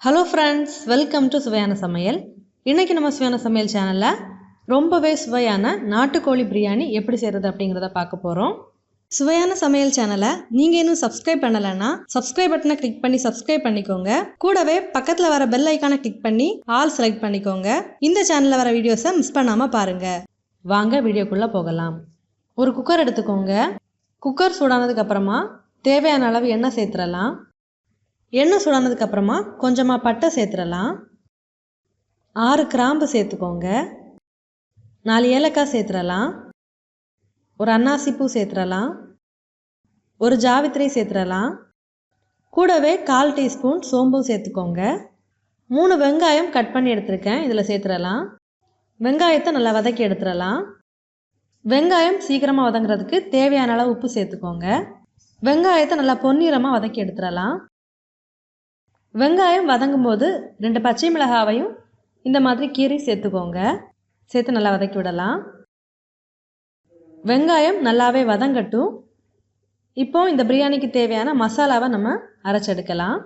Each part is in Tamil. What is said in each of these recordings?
ஹலோ ஃப்ரெண்ட்ஸ், வெல்கம் டு சுவையான சமையல். இன்றைக்கி நம்ம சுவையான சமையல் சேனலில் ரொம்பவே சுவையான நாட்டுக்கோழி பிரியாணி எப்படி செய்கிறது அப்படிங்கிறத பார்க்க போகிறோம். சுவையான சமையல் சேனலை நீங்கள் இன்னும் சப்ஸ்கிரைப் பண்ணலைன்னா சப்ஸ்கிரைப் பட்டனை கிளிக் பண்ணி சப்ஸ்கிரைப் பண்ணிக்கோங்க. கூடவே பக்கத்தில் வர பெல் ஐக்கானை கிளிக் பண்ணி ஆல் செலக்ட் பண்ணிக்கோங்க. இந்த சேனலில் வர வீடியோஸை மிஸ் பண்ணாமல் பாருங்கள். வாங்க வீடியோக்குள்ளே போகலாம். ஒரு குக்கர் எடுத்துக்கோங்க. குக்கர் சூடானதுக்கப்புறமா தேவையான அளவு எண்ணெய் சேர்த்துடலாம். எண்ணெய் சூடானதுக்கப்புறமா கொஞ்சமாக பட்டை சேர்த்துடலாம். 6 கிராம்பு சேர்த்துக்கோங்க. 4 ஏலக்காய் சேர்த்துடலாம். ஒரு அன்னாசி பூ சேர்த்துடலாம். ஒரு ஜாவித்திரி சேர்த்துடலாம். கூடவே 1/4 டீஸ்பூன் சோம்பு சேர்த்துக்கோங்க. 3 வெங்காயம் கட் பண்ணி எடுத்துருக்கேன், இதில் சேர்த்துடலாம். வெங்காயத்தை நல்லா வதக்கி எடுத்துடலாம். வெங்காயம் சீக்கிரமாக வதங்குறதுக்கு தேவையான அளவு உப்பு சேர்த்துக்கோங்க. வெங்காயத்தை நல்லா பொன்னிறமாக வதக்கி எடுத்துடலாம். வெங்காயம் வதங்கும் போது 2 பச்சை மிளகாவையும் இந்த மாதிரி கீரி சேர்த்துக்கோங்க. சேர்த்து நல்லா வதக்கி விடலாம். வெங்காயம் நல்லாவே வதங்கட்டும். இப்போ இந்த பிரியாணிக்கு தேவையான மசாலாவை நம்ம அரைச்செடுக்கலாம்.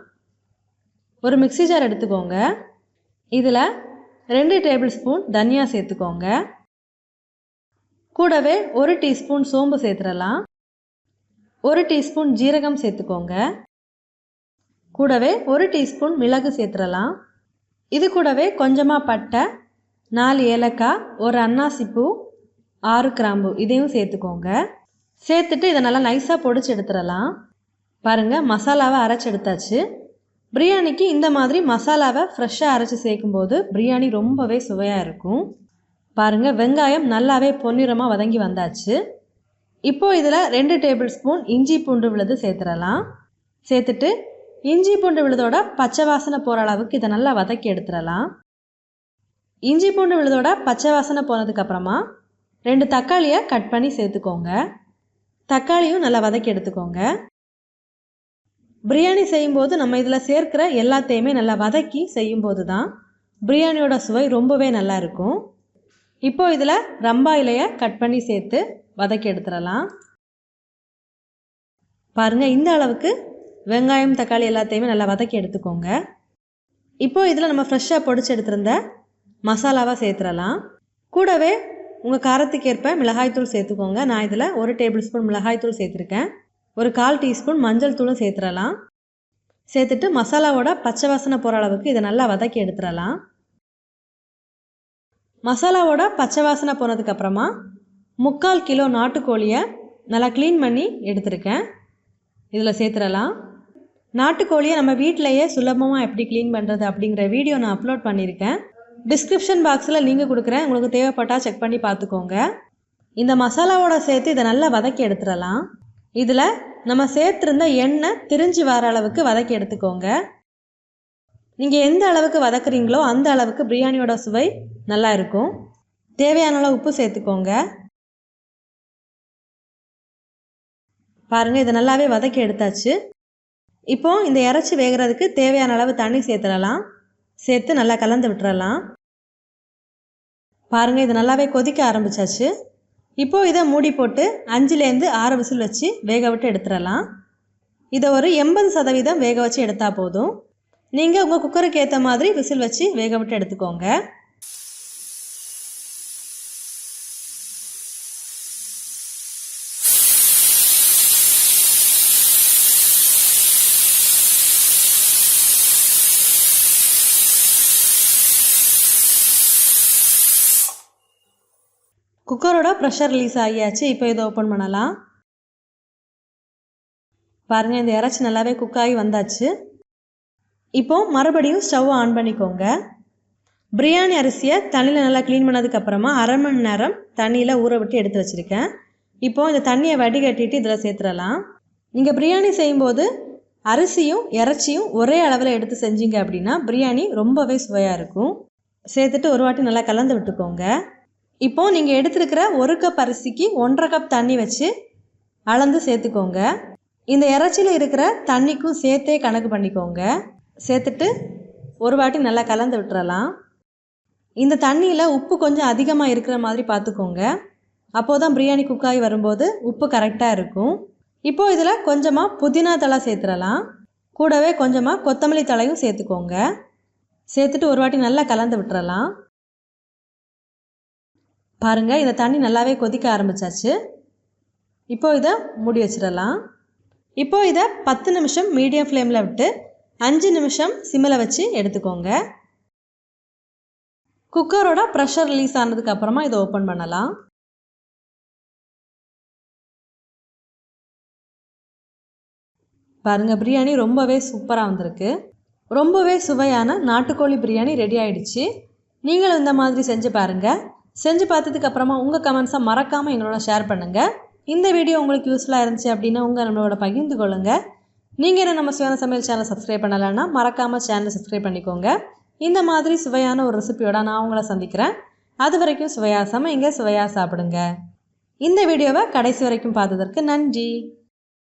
ஒரு மிக்ஸி ஜார் எடுத்துக்கோங்க. இதில் 2 டேபிள் ஸ்பூன் தனியா சேர்த்துக்கோங்க. கூடவே 1 டீஸ்பூன் சோம்பு சேர்த்துடலாம். 1 டீஸ்பூன் ஜீரகம் சேர்த்துக்கோங்க. கூடவே 1 டீஸ்பூன் மிளகு சேர்த்துடலாம். இது கூடவே கொஞ்சமாக பட்டை, 4 ஏலக்காய், ஒரு அன்னாசி பூ, 6 கிராம்பு இதையும் சேர்த்துக்கோங்க. சேர்த்துட்டு இதை நல்லா நைஸாக பொடிச்சு எடுத்துடலாம். பாருங்கள், மசாலாவை அரைச்சி எடுத்தாச்சு. பிரியாணிக்கு இந்த மாதிரி மசாலாவை ஃப்ரெஷ்ஷாக அரைச்சி சேர்க்கும்போது பிரியாணி ரொம்பவே சுவையாக இருக்கும். பாருங்கள், வெங்காயம் நல்லாவே பொன்னிறமாக வதங்கி வந்தாச்சு. இப்போது இதில் 2 டேபிள் ஸ்பூன் இஞ்சி பூண்டு விழுது சேர்த்துடலாம். சேர்த்துட்டு இஞ்சி பூண்டு விழுதோட பச்சை வாசனை போகிற அளவுக்கு இதை நல்லா வதக்கி எடுத்துடலாம். இஞ்சி பூண்டு விழுதோட பச்சை வாசனை போனதுக்கப்புறமா 2 தக்காளியை கட் பண்ணி சேர்த்துக்கோங்க. தக்காளியும் நல்லா வதக்கி எடுத்துக்கோங்க. பிரியாணி செய்யும்போது நம்ம இதில் சேர்க்கிற எல்லாத்தையுமே நல்லா வதக்கி செய்யும்போது தான் பிரியாணியோட சுவை ரொம்பவே நல்லா இருக்கும். இப்போ இதில் ரம்பா இலையை கட் பண்ணி சேர்த்து வதக்கி எடுத்துடலாம். பாருங்கள், இந்த அளவுக்கு வெங்காயம் தக்காளி எல்லாத்தையுமே நல்லா வதக்கி எடுத்துக்கோங்க. இப்போது இதில் நம்ம ஃப்ரெஷ்ஷாக பொடிச்சு எடுத்துருந்த மசாலாவாக சேர்த்துடலாம். கூடவே உங்கள் காரத்துக்கு ஏற்ப மிளகாய்த்தூள் சேர்த்துக்கோங்க. நான் இதில் 1 டேபிள் ஸ்பூன் மிளகாய்த்தூள் சேர்த்துருக்கேன். ஒரு 1/4 டீஸ்பூன் மஞ்சள் தூளும் சேர்த்துடலாம். சேர்த்துட்டு மசாலாவோட பச்சை வாசனை போகிற அளவுக்கு இதை நல்லா வதக்கி எடுத்துடலாம். மசாலாவோட பச்சை வாசனை போனதுக்கப்புறமா 3/4 கிலோ நாட்டுக்கோழியை நல்லா க்ளீன் பண்ணி எடுத்துருக்கேன், இதில் சேர்த்துடலாம். நாட்டுக்கோழியை நம்ம வீட்டிலையே சுலபமாக எப்படி க்ளீன் பண்ணுறது அப்படிங்கிற வீடியோ நான் அப்லோட் பண்ணியிருக்கேன். டிஸ்கிரிப்ஷன் பாக்ஸில் லிங்க் கொடுக்குறேன், உங்களுக்கு தேவைப்பட்டால் செக் பண்ணி பார்த்துக்கோங்க. இந்த மசாலாவோட சேர்த்து இதை நல்லா வதக்கி எடுத்துடலாம். இதில் நம்ம சேர்த்துருந்த எண்ணெய் திரிஞ்சு வர அளவுக்கு வதக்கி எடுத்துக்கோங்க. நீங்கள் எந்த அளவுக்கு வதக்குறீங்களோ அந்த அளவுக்கு பிரியாணியோட சுவை நல்லா இருக்கும். தேவையான அளவு உப்பு சேர்த்துக்கோங்க. பாருங்கள், இதை நல்லாவே வதக்கி எடுத்தாச்சு. இப்போது இந்த இறைச்சி வேகிறதுக்கு தேவையான அளவு தண்ணி சேர்த்துடலாம். சேர்த்து நல்லா கலந்து விட்டுறலாம். பாருங்கள், இது நல்லாவே கொதிக்க ஆரம்பித்தாச்சு. இப்போது இதை மூடி போட்டு 5லேருந்து 6 விசில் வச்சு வேக விட்டு எடுத்துடலாம். இதை ஒரு 80% வேக வச்சு எடுத்தால் போதும். நீங்கள் உங்கள் குக்கருக்கு ஏற்ற மாதிரி விசில் வச்சு வேக விட்டு எடுத்துக்கோங்க. குக்கரோட ப்ரெஷர் ரிலீஸ் ஆகியாச்சு. இப்போ இதை ஓப்பன் பண்ணலாம். பாருங்கள், இந்த இறைச்சி நல்லாவே குக்காகி வந்தாச்சு. இப்போது மறுபடியும் ஸ்டவ் ஆன் பண்ணிக்கோங்க. பிரியாணி அரிசியை தண்ணியில் நல்லா க்ளீன் பண்ணதுக்கப்புறமா 1/2 மணி நேரம் தண்ணியில் ஊற விட்டு எடுத்து வச்சுருக்கேன். இப்போது இந்த தண்ணியை வடிகட்டிட்டு இதில் சேர்த்துடலாம். நீங்கள் பிரியாணி செய்யும்போது அரிசியும் இறைச்சியும் ஒரே அளவில் எடுத்து செஞ்சீங்க அப்படின்னா பிரியாணி ரொம்பவே சுவையாக இருக்கும். சேர்த்துட்டு ஒரு வாட்டி நல்லா கலந்து விட்டுக்கோங்க. இப்போது நீங்கள் எடுத்துருக்கிற 1 கப் அரிசிக்கு 1/2 கப் தண்ணி வச்சு அளந்து சேர்த்துக்கோங்க. இந்த இறைச்சியில் இருக்கிற தண்ணிக்கும் சேர்த்தே கணக்கு பண்ணிக்கோங்க. சேர்த்துட்டு ஒரு வாட்டி நல்லா கலந்து விட்டுறலாம். இந்த தண்ணியில் உப்பு கொஞ்சம் அதிகமாக இருக்கிற மாதிரி பார்த்துக்கோங்க. அப்போது தான் பிரியாணி குக்காகி வரும்போது உப்பு கரெக்டாக இருக்கும். இப்போது இதில் கொஞ்சமாக புதினா தழை சேர்த்துடலாம். கூடவே கொஞ்சமாக கொத்தமல்லி தழையும் சேர்த்துக்கோங்க. சேர்த்துட்டு ஒரு வாட்டி நல்லா கலந்து விட்டுறலாம். பாருங்கள், இந்த தண்ணி நல்லாவே கொதிக்க ஆரம்பிச்சாச்சு. இப்போது இதை மூடி வச்சிடலாம். இப்போது இதை 10 நிமிஷம் மீடியம் ஃப்ளேமில் விட்டு 5 நிமிஷம் சிம்மில் வச்சு எடுத்துக்கோங்க. குக்கரோட ப்ரெஷர் ரிலீஸ் ஆனதுக்கு அப்புறமா இதை ஓப்பன் பண்ணலாம். பாருங்கள், பிரியாணி ரொம்பவே சூப்பராக வந்திருக்கு. ரொம்பவே சுவையான நாட்டுக்கோழி பிரியாணி ரெடி ஆயிடுச்சு. நீங்களும் இந்த மாதிரி செஞ்சு பாருங்கள். செஞ்சு பார்த்ததுக்கு அப்புறமா உங்கள் கமெண்ட்ஸை மறக்காமல் எங்களோட ஷேர் பண்ணுங்கள். இந்த வீடியோ உங்களுக்கு யூஸ்ஃபுல்லாக இருந்துச்சு அப்படின்னா நம்மளோட பகிர்ந்து கொள்ளுங்கள். நீங்கள் என்ன நம்ம சுவையான சமையல் சேனலை சப்ஸ்கிரைப் பண்ணலைன்னா மறக்காமல் சேனலை சப்ஸ்கிரைப் பண்ணிக்கோங்க. இந்த மாதிரி சுவையான ஒரு ரெசிபியோட நான் உங்களை சந்திக்கிறேன். அது வரைக்கும் சுவையாக சமைங்க, சுவையாக சாப்பிடுங்க. இந்த வீடியோவை கடைசி வரைக்கும் பார்த்ததற்கு நன்றி.